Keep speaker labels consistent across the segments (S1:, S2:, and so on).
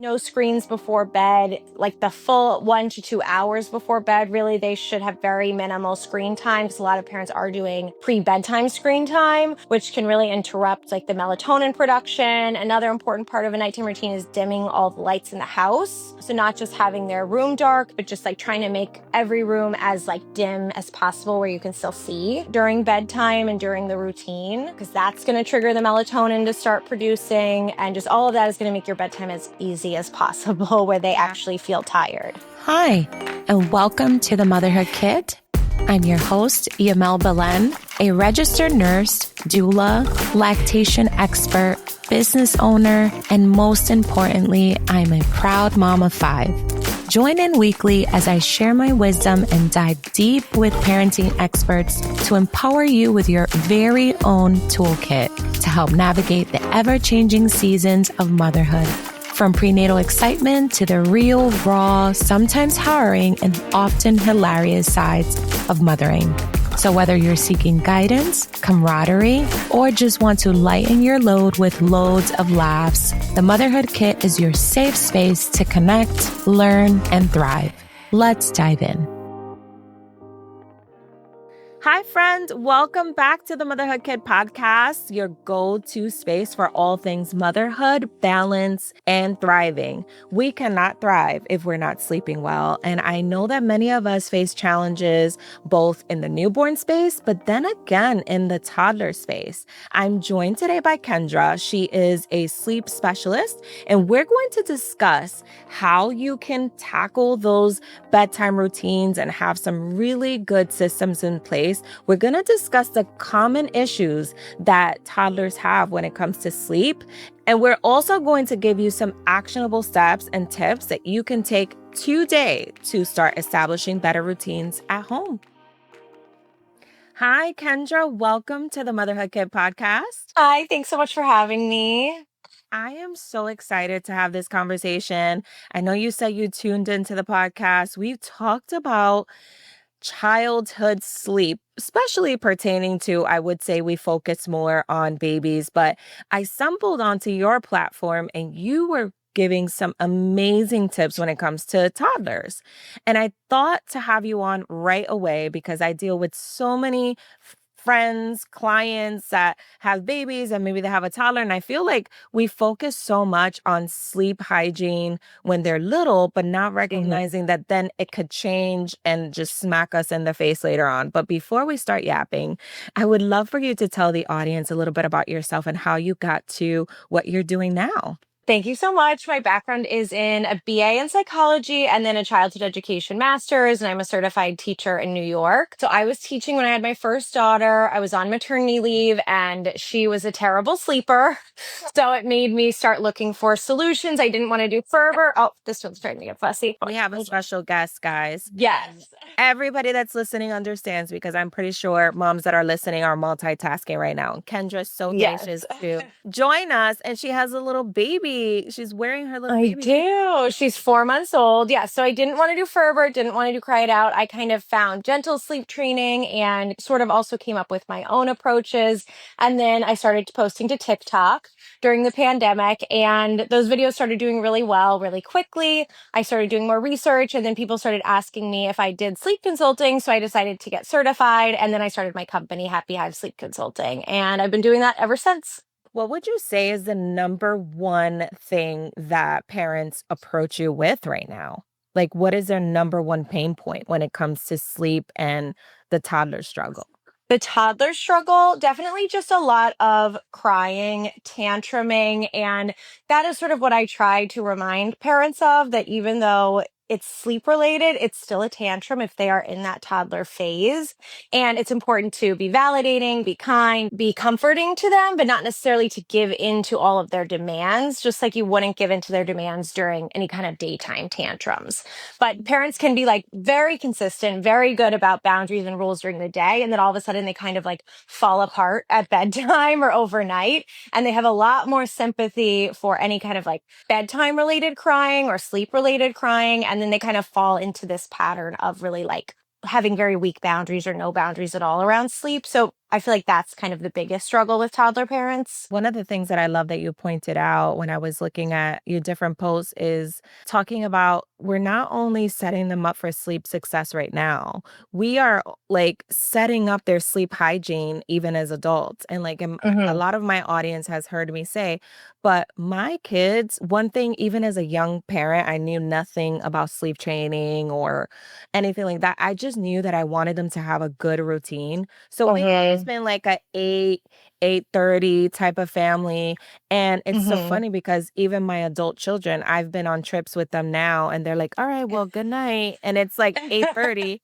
S1: No screens before bed, like the full 1 to 2 hours before bed. Really, they should have very minimal screen time because a lot of parents are doing pre-bedtime screen time, which can really interrupt like the melatonin production. Another important part of a nighttime routine is dimming all the lights in the house. So not just having their room dark, but just like trying to make every room as like dim as possible where you can still see during bedtime and during the routine, because that's going to trigger the melatonin to start producing. And just all of that is going to make your bedtime as easy as possible where they actually feel tired.
S2: Hi, and welcome to the Motherhood Kit. I'm your host, Yamel Belen, a registered nurse, doula, lactation expert, business owner, and most importantly, I'm a proud mom of 5. Join in weekly as I share my wisdom and dive deep with parenting experts to empower you with your very own toolkit to help navigate the ever-changing seasons of motherhood. From prenatal excitement to the real, raw, sometimes harrowing, and often hilarious sides of mothering. So whether you're seeking guidance, camaraderie, or just want to lighten your load with loads of laughs, the Motherhood Kit is your safe space to connect, learn, and thrive. Let's dive in. Hi, friends. Welcome back to the Motherhood Kit podcast, your go-to space for all things motherhood, balance, and thriving. We cannot thrive if we're not sleeping well. And I know that many of us face challenges both in the newborn space, but then again in the toddler space. I'm joined today by Kendra. She is a sleep specialist, and we're going to discuss how you can tackle those bedtime routines and have some really good systems in place. We're going to discuss the common issues that toddlers have when it comes to sleep. And we're also going to give you some actionable steps and tips that you can take today to start establishing better routines at home. Hi, Kendra. Welcome to the Motherhood Kit podcast.
S1: Hi, thanks so much for having me.
S2: I am so excited to have this conversation. I know you said you tuned into the podcast. We've talked about childhood sleep, especially pertaining to, I would say we focus more on babies, but I stumbled onto your platform and you were giving some amazing tips when it comes to toddlers. And I thought to have you on right away because I deal with so many friends, clients that have babies and maybe they have a toddler. And I feel like we focus so much on sleep hygiene when they're little, but not recognizing that then it could change and just smack us in the face later on. But before we start yapping, I would love for you to tell the audience a little bit about yourself and how you got to what you're doing now.
S1: Thank you so much. My background is in a BA in psychology and then a childhood education master's, and I'm a certified teacher in New York. So I was teaching when I had my first daughter. I was on maternity leave and she was a terrible sleeper. So it made me start looking for solutions. I didn't want to do fervor. Oh, this one's starting to get fussy.
S2: We have a special guest, guys.
S1: Yes.
S2: Everybody that's listening understands because I'm pretty sure moms that are listening are multitasking right now. Kendra's so gracious to join us, and she has a little baby. She's wearing her little baby.
S1: I do. She's 4 months old. Yeah. So I didn't want to do fervor, didn't want to do cry it out. I kind of found gentle sleep training and sort of also came up with my own approaches. And then I started posting to TikTok during the pandemic, and those videos started doing really well, really quickly. I started doing more research, and then people started asking me if I did sleep consulting. So I decided to get certified, and then I started my company, Happy Hive Sleep Consulting. And I've been doing that ever since.
S2: What would you say is the number one thing that parents approach you with right now? Like, what is their number one pain point when it comes to sleep and the toddler struggle?
S1: The toddler struggle, definitely just a lot of crying, tantruming, and that is sort of what I try to remind parents of, that even though it's sleep related, it's still a tantrum if they are in that toddler phase. And it's important to be validating, be kind, be comforting to them, but not necessarily to give in to all of their demands, just like you wouldn't give in to their demands during any kind of daytime tantrums. But parents can be like very consistent, very good about boundaries and rules during the day. And then all of a sudden they kind of like fall apart at bedtime or overnight. And they have a lot more sympathy for any kind of like bedtime related crying or sleep related crying. And then they kind of fall into this pattern of really like having very weak boundaries or no boundaries at all around sleep. So I feel like that's kind of the biggest struggle with toddler parents.
S2: One of the things that I love that you pointed out when I was looking at your different posts is talking about we're not only setting them up for sleep success right now, we are like setting up their sleep hygiene even as adults. And a
S1: Hmm.
S2: lot of my audience has heard me say, but my kids, one thing, even as a young parent, I knew nothing about sleep training or anything like that. I just knew that I wanted them to have a good routine. So we've always
S1: Hmm.
S2: been like a 8:30 type of family. And it's so
S1: Hmm.
S2: funny because even my adult children, I've been on trips with them now and they're like, all right, well, good night. And it's like 8:30.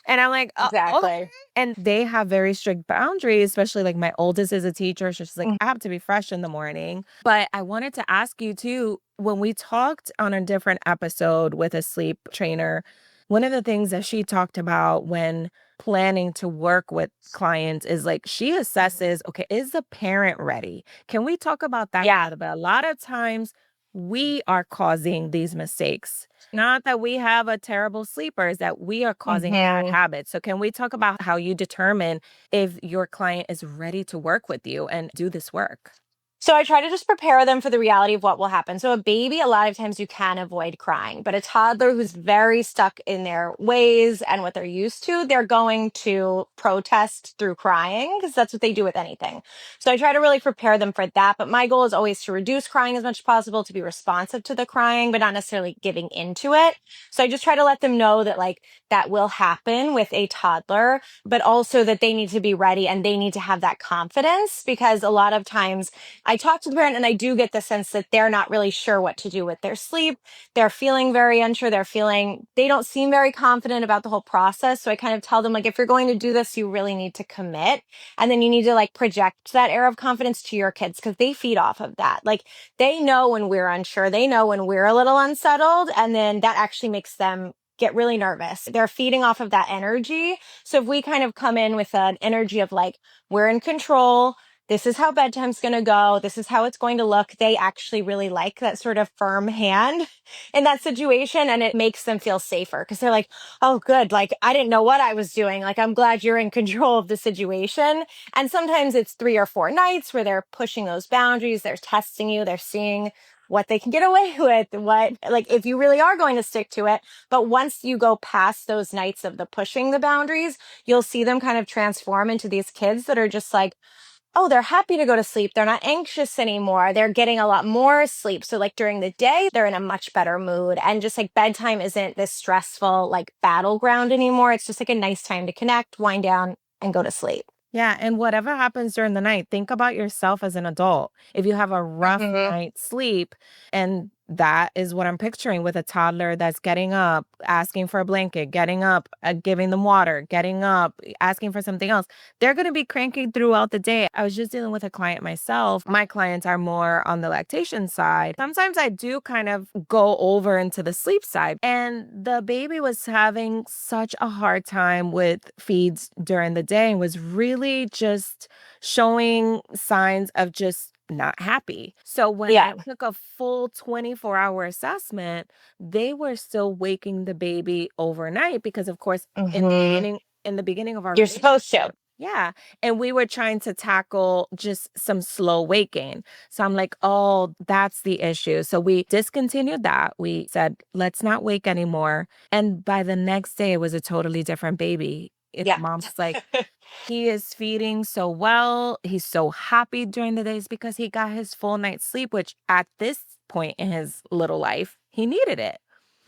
S2: And I'm like, okay.
S1: Exactly.
S2: And they have very strict boundaries, especially like my oldest is a teacher. So she's like, I have to be fresh in the morning. But I wanted to ask you too, when we talked on a different episode with a sleep trainer, one of the things that she talked about when planning to work with clients is like she
S1: Mhm.
S2: assesses, okay, is the parent ready? Can we talk about that a
S1: Yeah.
S2: little bit? A lot of times we are causing these mistakes. Not that we have a terrible sleeper, is that we are causing bad
S1: Hmm.
S2: habits. So can we talk about how you determine if your client is ready to work with you and do this work?
S1: So I try to just prepare them for the reality of what will happen. So a baby, a lot of times you can avoid crying, but a toddler who's very stuck in their ways and what they're used to, they're going to protest through crying because that's what they do with anything. So I try to really prepare them for that. But my goal is always to reduce crying as much as possible, to be responsive to the crying, but not necessarily giving into it. So I just try to let them know that like that will happen with a toddler, but also that they need to be ready and they need to have that confidence because a lot of times I talk to the parent and I do get the sense that they're not really sure what to do with their sleep. They're feeling very unsure. They don't seem very confident about the whole process. So I kind of tell them, like, if you're going to do this, you really need to commit. And then you need to like project that air of confidence to your kids because they feed off of that. Like, they know when we're unsure, they know when we're a little unsettled. And then that actually makes them get really nervous. They're feeding off of that energy. So if we kind of come in with an energy of like, we're in control, this is how bedtime's going to go. This is how it's going to look. They actually really like that sort of firm hand in that situation. And it makes them feel safer because they're like, oh, good. Like, I didn't know what I was doing. Like, I'm glad you're in control of the situation. And sometimes it's 3 or 4 nights where they're pushing those boundaries. They're testing you. They're seeing what they can get away with, what, like, if you really are going to stick to it. But once you go past those nights of the pushing the boundaries, you'll see them kind of transform into these kids that are just like, oh, they're happy to go to sleep. They're not anxious anymore. They're getting a lot more sleep. So, like during the day, they're in a much better mood. And just like bedtime isn't this stressful, like battleground anymore. It's just like a nice time to connect, wind down, and go to sleep.
S2: Yeah, and whatever happens during the night, think about yourself as an adult. If you have a rough
S1: Hmm.
S2: night's sleep, and that is what I'm picturing with a toddler that's getting up, asking for a blanket, getting up, giving them water, getting up, asking for something else. They're going to be cranky throughout the day. I was just dealing with a client myself. My clients are more on the lactation side. Sometimes I do kind of go over into the sleep side. And the baby was having such a hard time with feeds during the day and was really just showing signs of just not happy. So when I
S1: Yeah.
S2: took a full 24-hour assessment, they were still waking the baby overnight because of course
S1: Hmm.
S2: in the beginning of our
S1: You're supposed to.
S2: relationship, yeah, and we were trying to tackle just some slow waking. So I'm like, "Oh, that's the issue." So we discontinued that. We said, "Let's not wake anymore." And by the next day it was a totally different baby.
S1: Yeah.
S2: Mom's like, he is feeding so well. He's so happy during the days because he got his full night's sleep, which at this point in his little life, he needed it.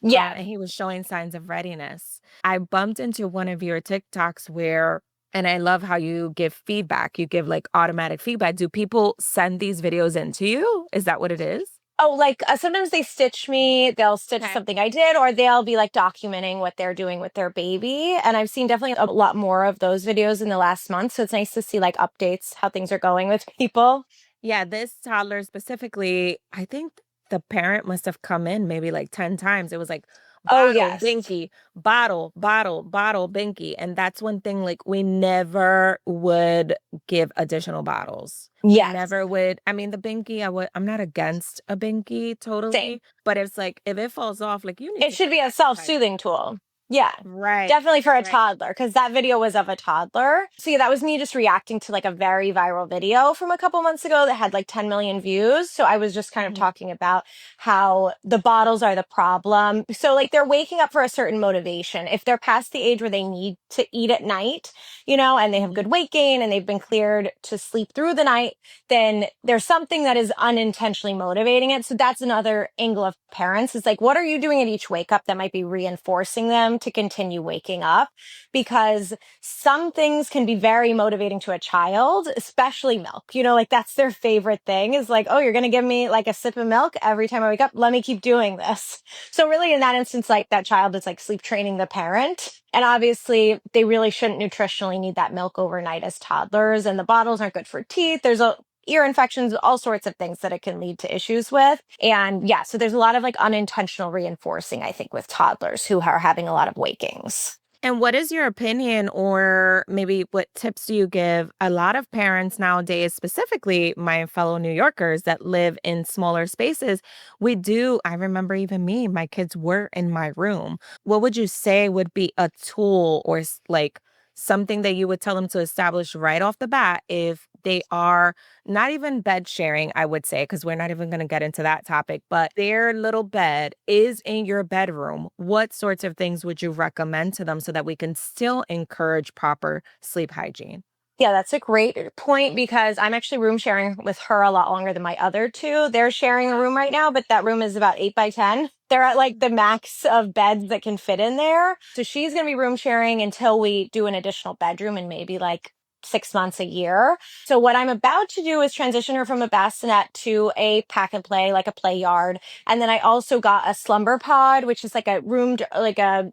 S1: Yeah.
S2: And he was showing signs of readiness. I bumped into one of your TikToks where, and I love how you give feedback. You give like automatic feedback. Do people send these videos into you? Is that what it is?
S1: Oh, like sometimes they stitch me, they'll stitch
S2: Okay.
S1: something I did, or they'll be like documenting what they're doing with their baby. And I've seen definitely a lot more of those videos in the last month. So it's nice to see like updates, how things are going with people.
S2: Yeah, this toddler specifically, I think the parent must have come in maybe like 10 times. It was like
S1: Oh,
S2: bottle,
S1: yes.
S2: binky, bottle, bottle, bottle, binky. And that's one thing, like, we never would give additional bottles. We
S1: Yes.
S2: never would. I mean, the binky, I'm not against a binky
S1: Same.
S2: totally, but it's like if it falls off, like you need
S1: It
S2: to
S1: should
S2: get
S1: be a
S2: exercise.
S1: self-soothing tool. Yeah,
S2: Right.
S1: definitely for a
S2: Right.
S1: toddler, because that video was of a toddler. So yeah, that was me just reacting to like a very viral video from a couple months ago that had like 10 million views. So I was just kind of
S2: Mhm.
S1: talking about how the bottles are the problem. So like they're waking up for a certain motivation. If they're past the age where they need to eat at night, and they have
S2: Mhm.
S1: good weight gain and they've been cleared to sleep through the night, then there's something that is unintentionally motivating it. So that's another angle of parents is like, what are you doing at each wake up that might be reinforcing them to continue waking up? Because some things can be very motivating to a child, especially milk. Like that's their favorite thing is like, oh, you're going to give me like a sip of milk every time I wake up. Let me keep doing this. So really in that instance, like that child is like sleep training the parent. And obviously they really shouldn't nutritionally need that milk overnight as toddlers. And the bottles aren't good for teeth. There's a ear infections, all sorts of things that it can lead to issues with. And yeah, so there's a lot of like unintentional reinforcing, I think, with toddlers who are having a lot of wakings.
S2: And what is your opinion, or maybe what tips do you give a lot of parents nowadays, specifically my fellow New Yorkers that live in smaller spaces? I remember even me, my kids were in my room. What would you say would be a tool or like something that you would tell them to establish right off the bat if they are not even bed sharing, I would say, because we're not even going to get into that topic, but their little bed is in your bedroom. What sorts of things would you recommend to them so that we can still encourage proper sleep hygiene?
S1: Yeah, that's a great point because I'm actually room sharing with her a lot longer than my other two. They're sharing a room right now, but that room is about 8 by 10. They're at like the max of beds that can fit in there. So she's going to be room sharing until we do an additional bedroom in maybe like 6 months, a year. So what I'm about to do is transition her from a bassinet to a pack and play, like a play yard. And then I also got a slumber pod, which is like a room, like a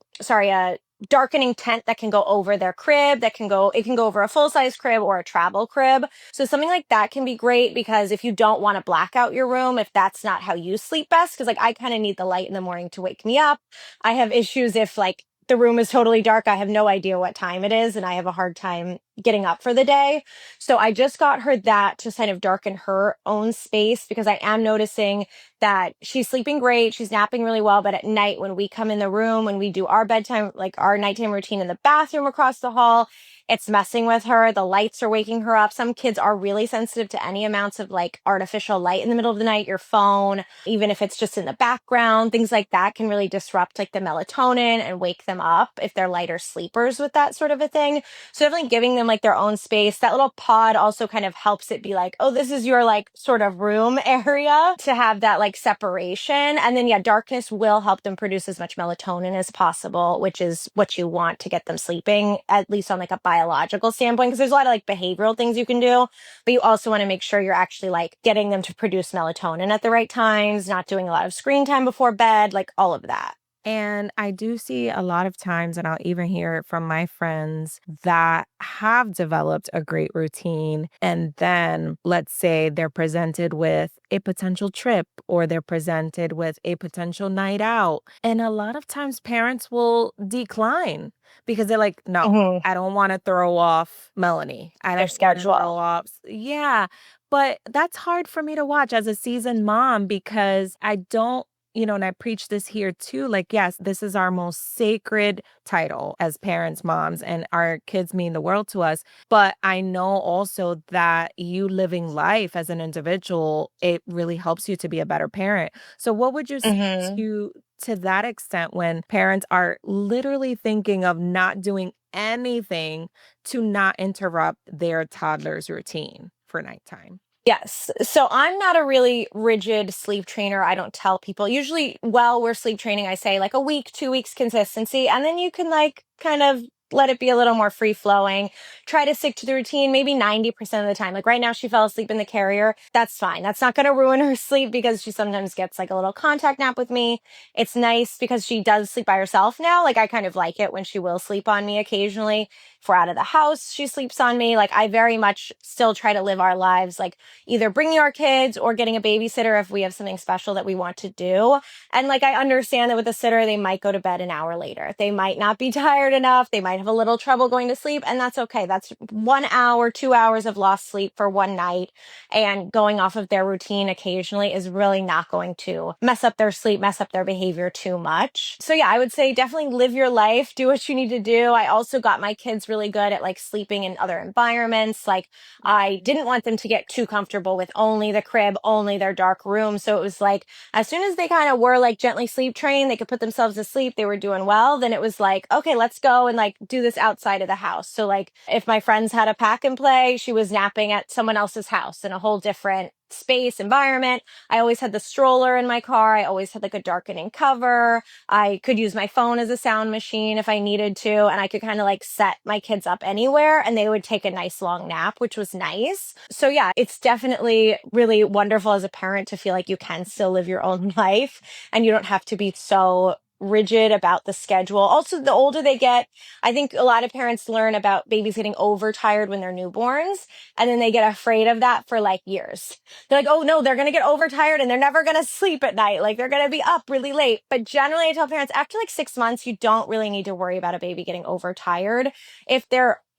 S1: darkening tent that can go over their crib it can go over a full-size crib or a travel crib. So something like that can be great because if you don't want to black out your room, if that's not how you sleep best, because like I kind of need the light in the morning to wake me up. I have issues if like the room is totally dark, I have no idea what time it is and I have a hard time getting up for the day. So I just got her that to kind of darken her own space because I am noticing that she's sleeping great, she's napping really well, but at night when we come in the room, when we do our bedtime, like our nighttime routine in the bathroom across the hall, it's messing with her. The lights are waking her up. Some kids are really sensitive to any amounts of like artificial light in the middle of the night, your phone, even if it's just in the background, things like that can really disrupt like the melatonin and wake them up if they're lighter sleepers with that sort of a thing. So definitely giving them like their own space. That little pod also kind of helps it be like, oh, this is your like sort of room area to have that like separation. And then yeah, darkness will help them produce as much melatonin as possible, which is what you want to get them sleeping, at least on like a biological standpoint, because there's a lot of like behavioral things you can do, but you also want to make sure you're actually like getting them to produce melatonin at the right times, not doing a lot of screen time before bed, like all of that.
S2: And I do see a lot of times, and I'll even hear it from my friends that have developed a great routine. And then let's say they're presented with a potential trip or they're presented with a potential night out. And a lot of times parents will decline because they're like, no,
S1: Mhm.
S2: I don't want to throw off Melanie. I
S1: Their
S2: don't want to throw
S1: schedule.
S2: off. Yeah. But that's hard for me to watch as a seasoned mom because I don't and I preach this here too. Like, yes, this is our most sacred title as parents, moms, and our kids mean the world to us. But I know also that you living life as an individual, it really helps you to be a better parent. So, what would you say
S1: Mhm.
S2: to that extent when parents are literally thinking of not doing anything to not interrupt their toddler's routine for nighttime?
S1: Yes. So I'm not a really rigid sleep trainer. I don't tell people. Usually, while we're sleep training, I say like a week, 2 weeks consistency, and then you can like kind of let it be a little more free flowing. Try to stick to the routine maybe 90% of the time. Like right now, she fell asleep in the carrier. That's fine. That's not going to ruin her sleep because she sometimes gets like a little contact nap with me. It's nice because she does sleep by herself now. Like I kind of like it when she will sleep on me occasionally. If we're out of the house, she sleeps on me. Like I very much still try to live our lives like either bringing our kids or getting a babysitter if we have something special that we want to do. And like I understand that with a sitter, they might go to bed an hour later. They might not be tired enough. They might have a little trouble going to sleep, and that's okay. That's 1 hour, 2 hours of lost sleep for one night. And going off of their routine occasionally is really not going to mess up their sleep, mess up their behavior too much. So yeah, I would say definitely live your life, do what you need to do. I also got my kids really good at like sleeping in other environments. Like I didn't want them to get too comfortable with only the crib, only their dark room. So it was like, as soon as they kind of were like gently sleep trained, they could put themselves to sleep, they were doing well. Then it was like, okay, let's go and like do this outside of the house. So like if my friends had a pack and play, she was napping at someone else's house in a whole different space environment. I always had the stroller in my car. I always had like a darkening cover. I could use my phone as a sound machine if I needed to. And I could kind of like set my kids up anywhere and they would take a nice long nap, which was nice. So yeah, it's definitely really wonderful as a parent to feel like you can still live your own life and you don't have to be so rigid about the schedule. Also, the older they get, I think a lot of parents learn about babies getting overtired when they're newborns, and then they get afraid of that for like years. They're like, oh no, they're going to get overtired and they're never going to sleep at night. Like they're going to be up really late. But generally, I tell parents after like 6 months, you don't really need to worry about a baby getting overtired.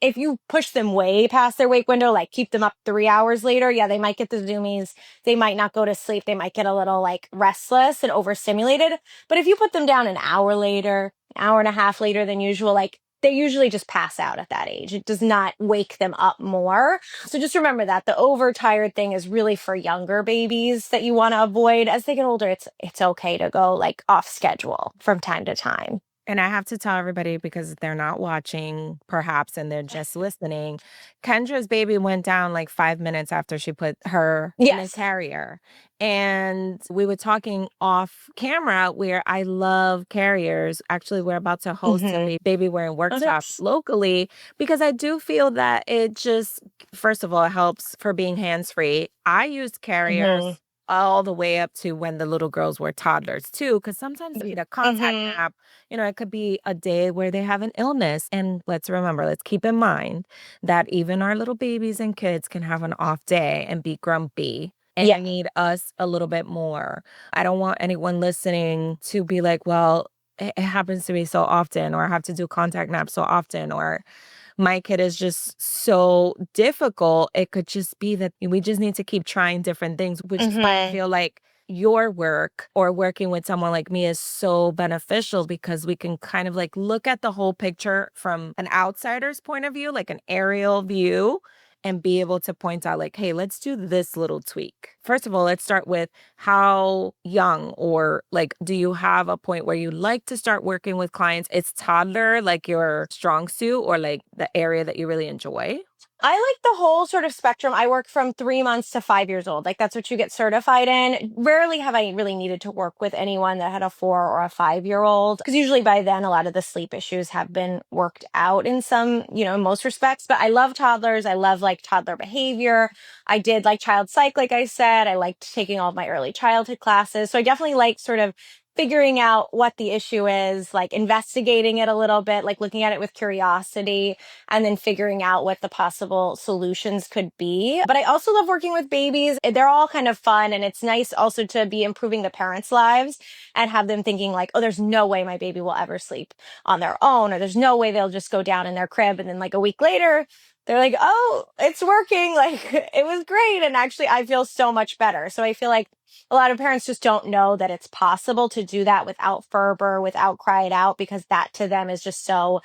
S1: If you push them way past their wake window, like keep them up 3 hours later, yeah, they might get the zoomies. They might not go to sleep. They might get a little like restless and overstimulated. But if you put them down an hour later, an hour and a half later than usual, like they usually just pass out at that age. It does not wake them up more. So just remember that the overtired thing is really for younger babies that you want to avoid. As they get older, it's okay to go like off schedule from time to time.
S3: And I have to tell everybody because they're not watching, perhaps, and they're just listening. Kendra's baby went down like 5 minutes after she put her in a
S1: Yes.
S3: carrier. And we were talking off camera where I love carriers. Actually, we're about to host a
S1: Mm-hmm.
S3: baby wearing
S1: Oh,
S3: workshop
S1: that's.
S3: locally because I do feel that it just, first of all, it helps for being hands free. I used
S1: Mm-hmm.
S3: carriers all the way up to when the little girls were toddlers too, because sometimes they need a contact
S1: Mm-hmm.
S3: nap. It could be a day where they have an illness. And let's keep in mind that even our little babies and kids can have an off day and be grumpy
S1: Yeah.
S3: and need us a little bit more. I don't want anyone listening to be like, well, it happens to me so often, or I have to do contact naps so often, or my kid is just so difficult. It could just be that we just need to keep trying different things, which is why I
S1: Mm-hmm.
S3: feel like your work or working with someone like me is so beneficial because we can kind of like look at the whole picture from an outsider's point of view, like an aerial view, and be able to point out like, hey, let's do this little tweak. First of all, let's start with how young, or like, do you have a point where you like to start working with clients? It's toddler, like your strong suit, or like the area that you really enjoy?
S1: I like the whole sort of spectrum. I work from 3 months to 5 years old. Like that's what you get certified in. Rarely have I really needed to work with anyone that had a 4 or a 5 year old. Because usually by then, a lot of the sleep issues have been worked out in some, in most respects. But I love toddlers. I love like toddler behavior. I did like child psych, like I said. I liked taking all of my early childhood classes. So I definitely like sort of figuring out what the issue is, like investigating it a little bit, like looking at it with curiosity and then figuring out what the possible solutions could be. But I also love working with babies. They're all kind of fun. And it's nice also to be improving the parents' lives and have them thinking like, oh, there's no way my baby will ever sleep on their own, or there's no way they'll just go down in their crib. And then like a week later, they're like, oh, it's working. Like it was great. And actually, I feel so much better. So I feel like a lot of parents just don't know that it's possible to do that without fervor, without cry it out, because that to them is just so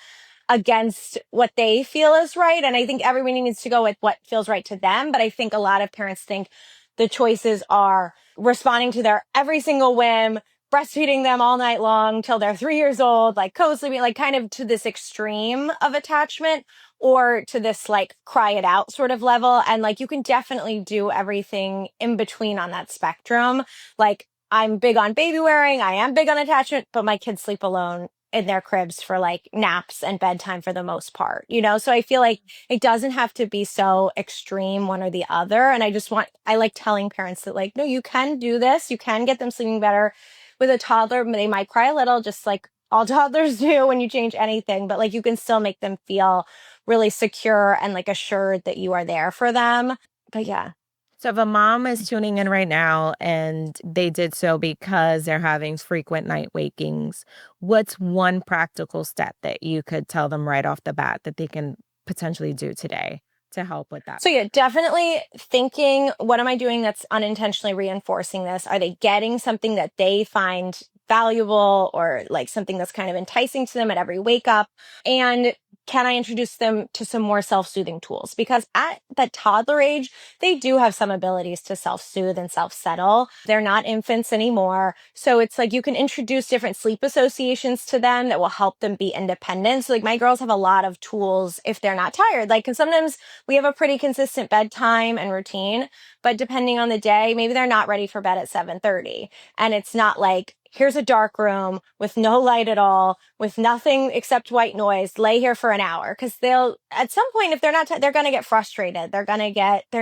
S1: against what they feel is right. And I think everybody needs to go with what feels right to them. But I think a lot of parents think the choices are responding to their every single whim, breastfeeding them all night long till they're 3 years old, like co-sleeping, like kind of to this extreme of attachment, or to this like cry it out sort of level. And like you can definitely do everything in between on that spectrum. Like I'm big on baby wearing, I am big on attachment, but my kids sleep alone in their cribs for like naps and bedtime for the most part. So I feel like it doesn't have to be so extreme one or the other. And I like telling parents that like, no, you can do this. You can get them sleeping better with a toddler. They might cry a little, just like all toddlers do when you change anything, but like you can still make them feel really secure and like assured that you are there for them. But yeah.
S3: So if a mom is tuning in right now and they did so because they're having frequent night wakings, what's one practical step that you could tell them right off the bat that they can potentially do today to help with that?
S1: So yeah, definitely thinking, what am I doing that's unintentionally reinforcing this? Are they getting something that they find valuable or like something that's kind of enticing to them at every wake up? And can I introduce them to some more self-soothing tools? Because at the toddler age, they do have some abilities to self-soothe and self-settle. They're not infants anymore. So it's like you can introduce different sleep associations to them that will help them be independent. So like my girls have a lot of tools if they're not tired. Like, 'cause sometimes we have a pretty consistent bedtime and routine, but depending on the day, maybe they're not ready for bed at 7:30. And it's not like, here's a dark room with no light at all, with nothing except white noise. Lay here for an hour. Cause they'll, at some point, if they're not, they're going to get frustrated. They're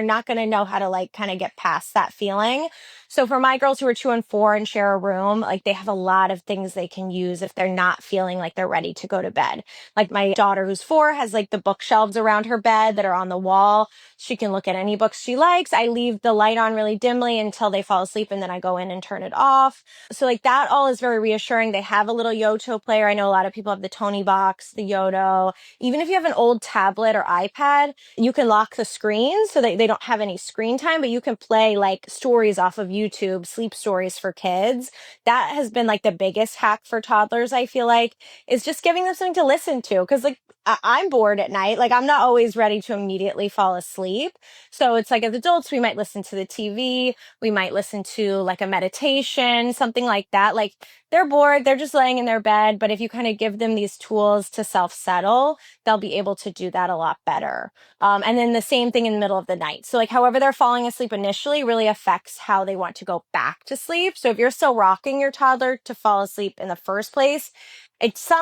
S1: not going to know how to like kind of get past that feeling. So for my girls who are 2 and 4 and share a room, like they have a lot of things they can use if they're not feeling like they're ready to go to bed. Like my daughter who's 4 has like the bookshelves around her bed that are on the wall. She can look at any books she likes. I leave the light on really dimly until they fall asleep and then I go in and turn it off. So like that all is very reassuring. They have a little Yoto player. I know a lot of people have the Tony box, the Yoto. Even if you have an old tablet or iPad, you can lock the screen so that they don't have any screen time, but you can play like stories off of YouTube, sleep stories for kids. That has been like the biggest hack for toddlers, I feel like, is just giving them something to listen to. Cause like I'm bored at night. Like I'm not always ready to immediately fall asleep. So it's like as adults, we might listen to the TV. We might listen to like a meditation, something like that. Like they're bored. They're just laying in their bed. But if you kind of give them these tools to self-settle, they'll be able to do that a lot better. And then the same thing in the middle of the night. So like however they're falling asleep initially really affects how they want to go back to sleep. So if you're still rocking your toddler to fall asleep in the first place,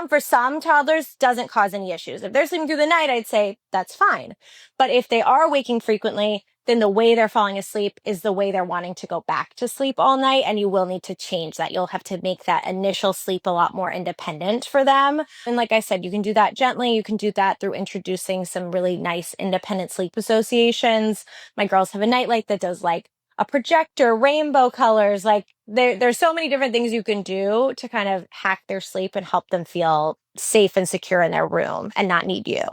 S1: for some toddlers doesn't cause any issues. If they're sleeping through the night, I'd say that's fine. But if they are waking frequently, then the way they're falling asleep is the way they're wanting to go back to sleep all night. And you will need to change that. You'll have to make that initial sleep a lot more independent for them. And like I said, you can do that gently. You can do that through introducing some really nice independent sleep associations. My girls have a nightlight that does like a projector, rainbow colors. Like there's so many different things you can do to kind of hack their sleep and help them feel safe and secure in their room and not need you.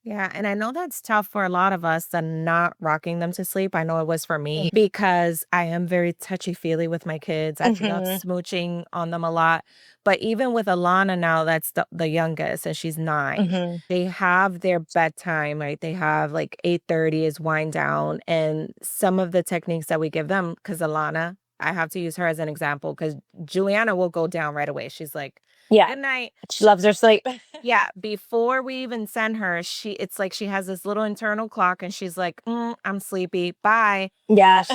S3: Yeah, and I know that's tough for a lot of us than not rocking them to sleep. I know it was for me because I am very touchy-feely with my kids. I love
S1: Mm-hmm.
S3: smooching on them a lot. But even with Alana now, that's the youngest, and she's 9.
S1: Mm-hmm.
S3: They have their bedtime, right? They have like 8:30 is wind down. And some of the techniques that we give them, because Alana, I have to use her as an example because Juliana will go down right away. She's like,
S1: Yeah.
S3: good night.
S1: She loves her sleep.
S3: Yeah, before we even send her, it's like she has this little internal clock and she's like, I'm sleepy. Bye.
S1: Yeah.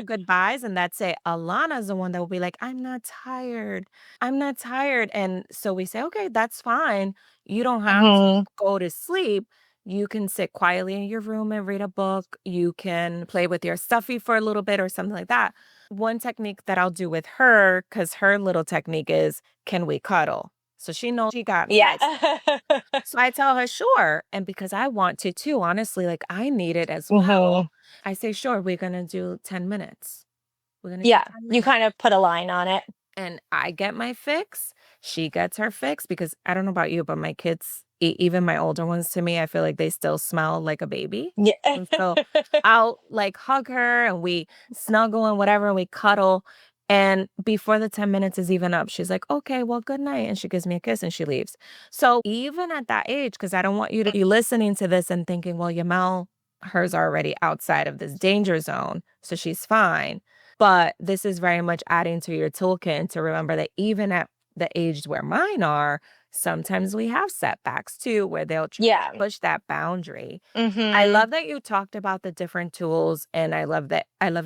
S3: Goodbyes. And that's it. Alana's the one that will be like, I'm not tired. I'm not tired. And so we say, okay, that's fine. You don't have to
S1: Mm-hmm.
S3: go to sleep. You can sit quietly in your room and read a book. You can play with your stuffy for a little bit or something like that. One technique that I'll do with her, because her little technique is, can we cuddle? So she knows she got me.
S1: Yeah.
S3: So I tell her, sure. And because I want to too, honestly, like I need it as
S1: Mm-hmm.
S3: well. I say, sure, we're going to do 10 minutes. We're going to do
S1: Yeah.
S3: 10
S1: You
S3: minutes.
S1: kind of put a line on it.
S3: And I get my fix. She gets her fix because I don't know about you, but my kids, even my older ones to me, I feel like they still smell like a baby.
S1: Yeah.
S3: And so I'll like hug her and we snuggle and whatever, and we cuddle. And before the 10 minutes is even up, she's like, okay, well, good night. And she gives me a kiss and she leaves. So even at that age, because I don't want you to be listening to this and thinking, well, Yamel, hers are already outside of this danger zone. So she's fine. But this is very much adding to your toolkit and to remember that even at the age where mine are, sometimes we have setbacks too, where they'll try
S1: Yeah.
S3: to push that boundary. I
S1: Mm-hmm.
S3: love that you talked about the different tools, and I love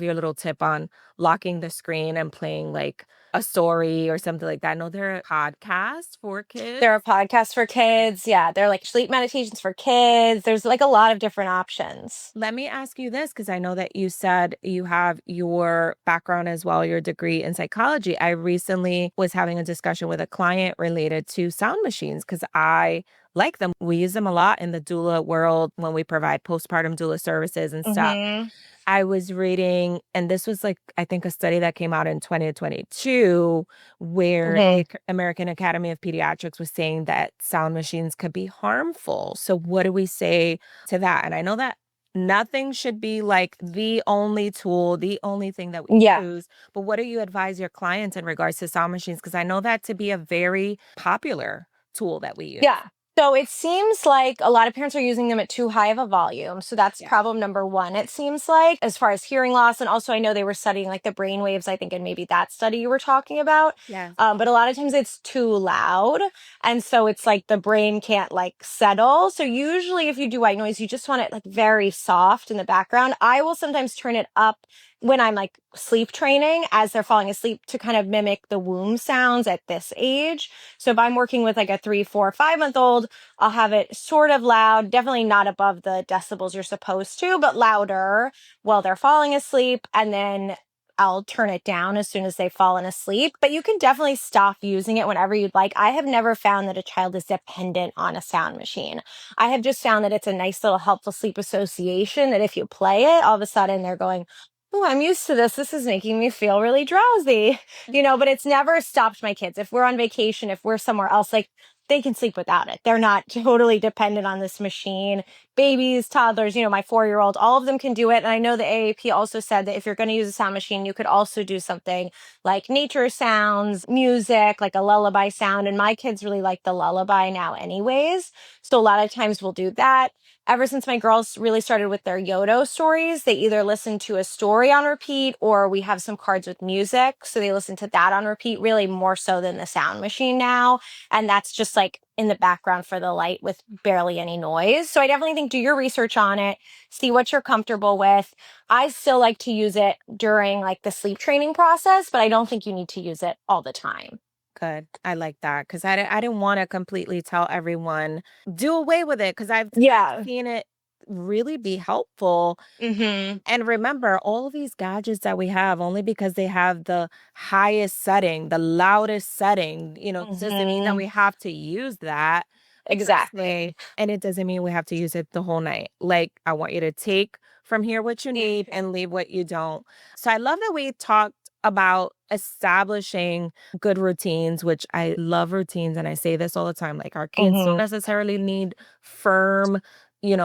S3: your little tip on locking the screen and playing like a story or something like that. I know there are podcasts for kids.
S1: There are podcasts for kids. Yeah. They're like sleep meditations for kids. There's like a lot of different options.
S3: Let me ask you this, because I know that you said you have your background as well, your degree in psychology. I recently was having a discussion with a client related to sound machines because I like them. We use them a lot in the doula world when we provide postpartum doula services and stuff.
S1: Mm-hmm.
S3: I was reading, and this was like, I think a study that came out in 2022, where
S1: Mm-hmm.
S3: the American Academy of Pediatrics was saying that sound machines could be harmful. So what do we say to that? And I know that nothing should be like the only tool, the only thing that we
S1: Yeah.
S3: use, but what do you advise your clients in regards to sound machines? Because I know that to be a very popular tool that we use.
S1: Yeah. So it seems like a lot of parents are using them at too high of a volume. So that's
S3: Yeah.
S1: problem number one, it seems like, as far as hearing loss. And also, I know they were studying like the brain waves, I think, in maybe that study you were talking about.
S3: Yes.
S1: But a lot of times it's too loud. And so it's like the brain can't like settle. So usually, if you do white noise, you just want it like very soft in the background. I will sometimes turn it up when I'm like sleep training as they're falling asleep to kind of mimic the womb sounds at this age. So if I'm working with like a 3, 4, 5 month old, I'll have it sort of loud, definitely not above the decibels you're supposed to, but louder while they're falling asleep. And then I'll turn it down as soon as they've fallen asleep. But you can definitely stop using it whenever you'd like. I have never found that a child is dependent on a sound machine. I have just found that it's a nice little helpful sleep association that if you play it, all of a sudden they're going, oh, I'm used to this. This is making me feel really drowsy, but it's never stopped my kids. If we're on vacation, if we're somewhere else, like they can sleep without it. They're not totally dependent on this machine. Babies, toddlers, my 4-year-old, all of them can do it. And I know the AAP also said that if you're going to use a sound machine, you could also do something like nature sounds, music, like a lullaby sound. And my kids really like the lullaby now anyways. So a lot of times we'll do that. Ever since my girls really started with their Yodo stories, they either listen to a story on repeat or we have some cards with music. So they listen to that on repeat, really more so than the sound machine now. And that's just like in the background for the light with barely any noise. So I definitely think do your research on it, see what you're comfortable with. I still like to use it during like the sleep training process, but I don't think you need to use it all the time.
S3: Good. I like that because I didn't want to completely tell everyone do away with it because I've
S1: Yeah.
S3: seen it really be helpful.
S1: Mm-hmm.
S3: And remember, all of these gadgets that we have, only because they have the highest setting, the loudest setting, doesn't mean that
S1: Mm-hmm.
S3: we have to use that per
S1: Exactly.
S3: se. And it doesn't mean we have to use it the whole night. Like, I want you to take from here what you need and leave what you don't. So I love that we talked about establishing good routines, which I love routines. And I say this all the time, like our kids don't
S1: Mm-hmm.
S3: necessarily need firm,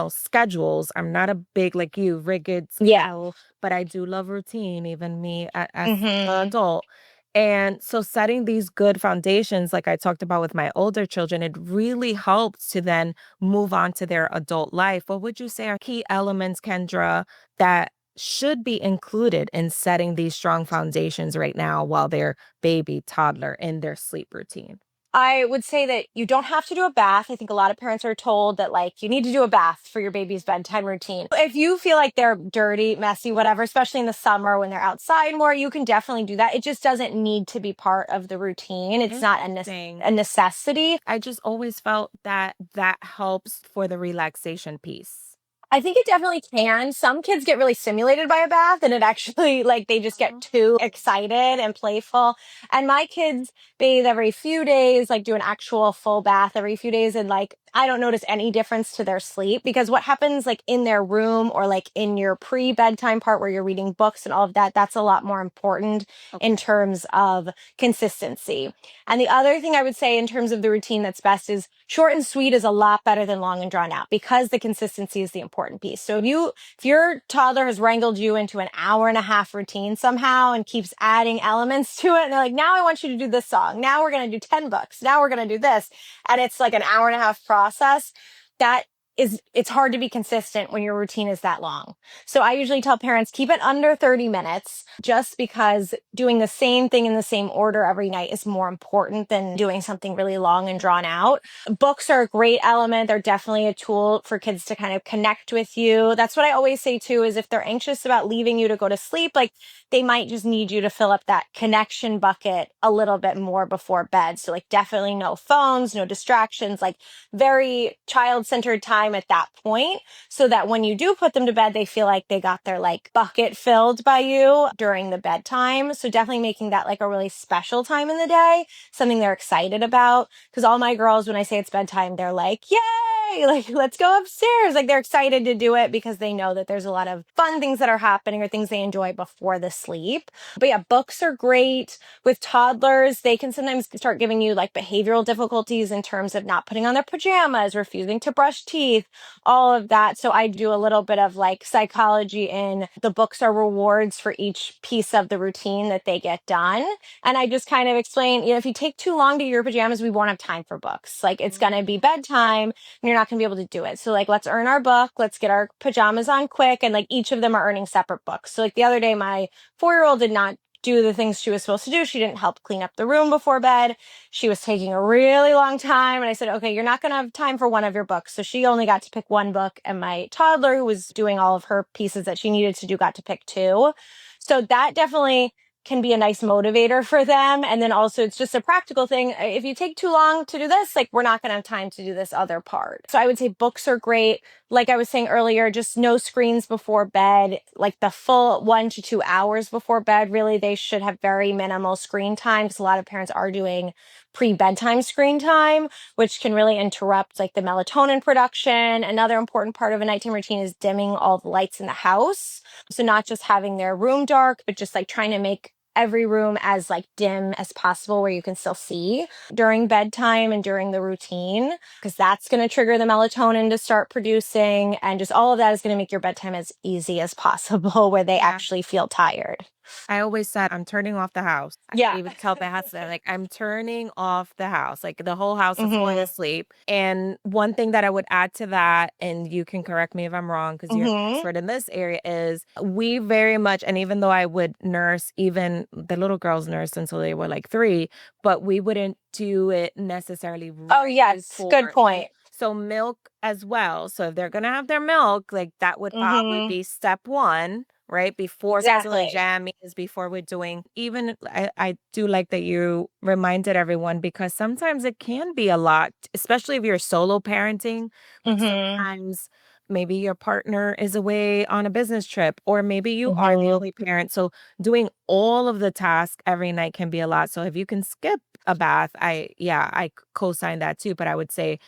S3: schedules. I'm not a big, like you, rigid
S1: Yeah.
S3: schedule, but I do love routine, even me as an
S1: Mm-hmm.
S3: adult. And so setting these good foundations, like I talked about with my older children, it really helps to then move on to their adult life. What would you say are key elements, Kendra, that should be included in setting these strong foundations right now while they're baby, toddler in their sleep routine?
S1: I would say that you don't have to do a bath. I think a lot of parents are told that like you need to do a bath for your baby's bedtime routine. If you feel like they're dirty, messy, whatever, especially in the summer when they're outside more, you can definitely do that. It just doesn't need to be part of the routine. It's not
S3: Interesting.
S1: a necessity.
S3: I just always felt that that helps for the relaxation piece.
S1: I think it definitely can. Some kids get really stimulated by a bath and it actually like they just get
S3: Mhm.
S1: too excited and playful. And my kids bathe every few days, like do an actual full bath every few days. And like I don't notice any difference to their sleep because what happens like in their room or like in your pre-bedtime part where you're reading books and all of that, that's a lot more important in
S3: Okay.
S1: terms of consistency. And the other thing I would say in terms of the routine that's best is short and sweet is a lot better than long and drawn out because the consistency is the important piece. So if your toddler has wrangled you into an hour and a half routine somehow and keeps adding elements to it and they're like, now I want you to do this song. Now we're going to do 10 books. Now we're going to do this. And it's like an hour and a half process that it's hard to be consistent when your routine is that long. So I usually tell parents keep it under 30 minutes just because doing the same thing in the same order every night is more important than doing something really long and drawn out. Books are a great element. They're definitely a tool for kids to kind of connect with you. That's what I always say too, is if they're anxious about leaving you to go to sleep, like they might just need you to fill up that connection bucket a little bit more before bed. So like definitely no phones, no distractions, like very child-centered time time at that point, so that when you do put them to bed, they feel like they got their like bucket filled by you during the bedtime. So definitely making that like a really special time in the day, something they're excited about. Because all my girls, when I say it's bedtime, they're like, yay, like let's go upstairs. Like they're excited to do it because they know that there's a lot of fun things that are happening or things they enjoy before the sleep. But yeah, books are great. With toddlers, they can sometimes start giving you like behavioral difficulties in terms of not putting on their pajamas, refusing to brush teeth, all of that. So I do a little bit of like psychology in the books are rewards for each piece of the routine that they get done. And I just kind of explain, if you take too long to do your pajamas, we won't have time for books. Like it's going to be bedtime and you're not going to be able to do it. So like, let's earn our book. Let's get our pajamas on quick. And like each of them are earning separate books. So like the other day, my 4-year-old did not do the things she was supposed to do. She didn't help clean up the room before bed. She was taking a really long time. And I said, okay, you're not going to have time for one of your books. So she only got to pick one book. And my toddler, who was doing all of her pieces that she needed to do, got to pick 2. So that definitely can be a nice motivator for them. And then also it's just a practical thing. If you take too long to do this, like we're not going to have time to do this other part. So I would say books are great. Like I was saying earlier, just no screens before bed, like the full 1 to 2 hours before bed. Really, they should have very minimal screen time because a lot of parents are doing pre-bedtime screen time, which can really interrupt like the melatonin production. Another important part of a nighttime routine is dimming all the lights in the house. So not just having their room dark, but just like trying to make every room as like dim as possible where you can still see during bedtime and during the routine, because that's going to trigger the melatonin to start producing. And just all of that is going to make your bedtime as easy as possible where they actually feel tired.
S3: I always said, I'm turning off the house.
S1: Yeah.
S3: I even tell my husband, like, I'm turning off the house. Like, the whole house is going to sleep. And one thing that I would add to that, and you can correct me if I'm wrong, because you're an expert in this area, is we very much, and even though I would nurse, even the little girls nursed until they were like 3, but we wouldn't do it necessarily
S1: Oh, yes. Good point.
S3: So milk as well. So if they're going to have their milk, like that would probably be step 1, right? Before
S1: Exactly.
S3: jammies, before we're doing, even I do like that you reminded everyone, because sometimes it can be a lot, especially if you're solo parenting. Like sometimes maybe your partner is away on a business trip, or maybe you are the only parent. So doing all of the tasks every night can be a lot. So if you can skip a bath, I co-sign that too. But I would say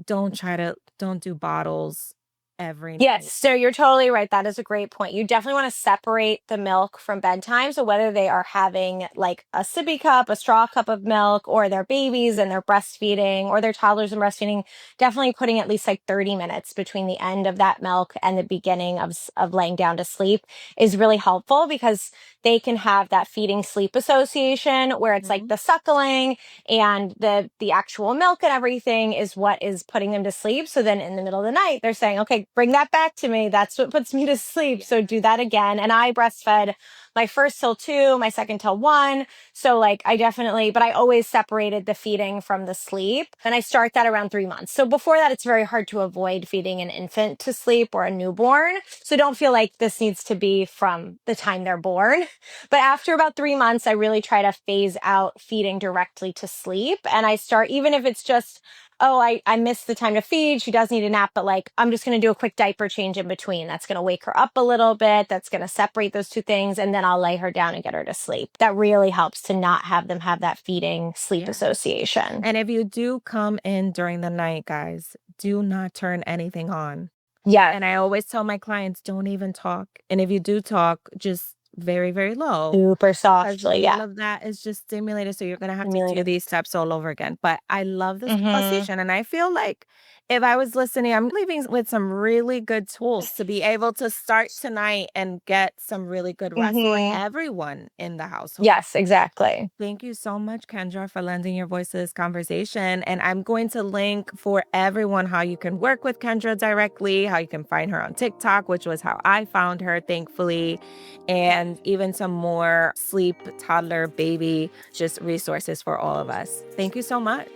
S3: don't do bottles every night.
S1: Yes, so you're totally right. That is a great point. You definitely want to separate the milk from bedtime. So whether they are having like a sippy cup, a straw cup of milk, or their babies and they're breastfeeding, or their toddlers and breastfeeding, definitely putting at least like 30 minutes between the end of that milk and the beginning of laying down to sleep is really helpful, because they can have that feeding sleep association where it's like the suckling and the actual milk and everything is what is putting them to sleep. So then in the middle of the night, they're saying, okay, bring that back to me. That's what puts me to sleep. So do that again. And I breastfed my first till 2, my second till 1. So like but I always separated the feeding from the sleep. And I start that around 3 months. So before that, it's very hard to avoid feeding an infant to sleep or a newborn. So don't feel like this needs to be from the time they're born. But after about 3 months, I really try to phase out feeding directly to sleep. And I start, even if it's just, oh, I missed the time to feed, she does need a nap, but like, I'm just going to do a quick diaper change in between. That's going to wake her up a little bit. That's going to separate those two things. And then I'll lay her down and get her to sleep. That really helps to not have them have that feeding sleep association.
S3: And if you do come in during the night, guys, do not turn anything on.
S1: Yeah.
S3: And I always tell my clients, don't even talk. And if you do talk, just very, very low.
S1: Super softly.
S3: All of that is just stimulated. So you're going to have to do these steps all over again. But I love this conversation. And I feel like if I was listening, I'm leaving with some really good tools to be able to start tonight and get some really good rest for everyone in the household.
S1: Yes, exactly.
S3: Thank you so much, Kendra, for lending your voice to this conversation. And I'm going to link for everyone how you can work with Kendra directly, how you can find her on TikTok, which was how I found her, thankfully, and even some more sleep, toddler, baby, just resources for all of us. Thank you so much.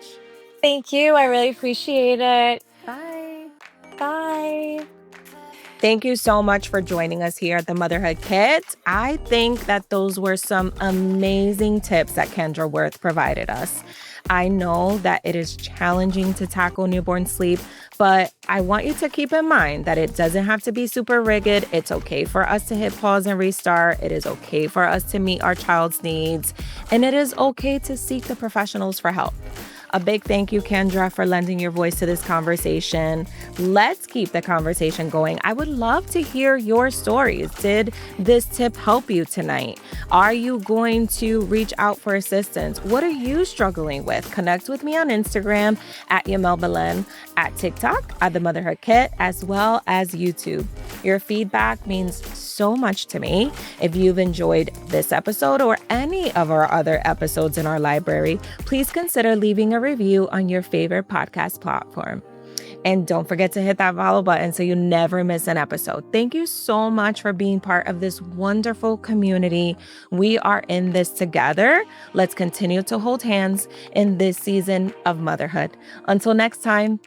S1: Thank you. I really appreciate it.
S3: Bye.
S1: Bye.
S3: Thank you so much for joining us here at the Motherhood Kit. I think that those were some amazing tips that Kendra Worth provided us. I know that it is challenging to tackle newborn sleep, But I want you to keep in mind that it doesn't have to be super rigid. It's okay for us to hit pause and restart. It is okay for us to meet our child's needs. And it is okay to seek the professionals for help. A big thank you, Kendra, for lending your voice to this conversation. Let's keep the conversation going. I would love to hear your stories. Did this tip help you tonight? Are you going to reach out for assistance? What are you struggling with? Connect with me on Instagram at Yamel Belen, at TikTok at the Motherhood Kit, as well as YouTube. Your feedback means so much to me. If you've enjoyed this episode or any of our other episodes in our library, please consider leaving a review on your favorite podcast platform. And don't forget to hit that follow button so you never miss an episode. Thank you so much for being part of this wonderful community. We are in this together. Let's continue to hold hands in this season of motherhood. Until next time,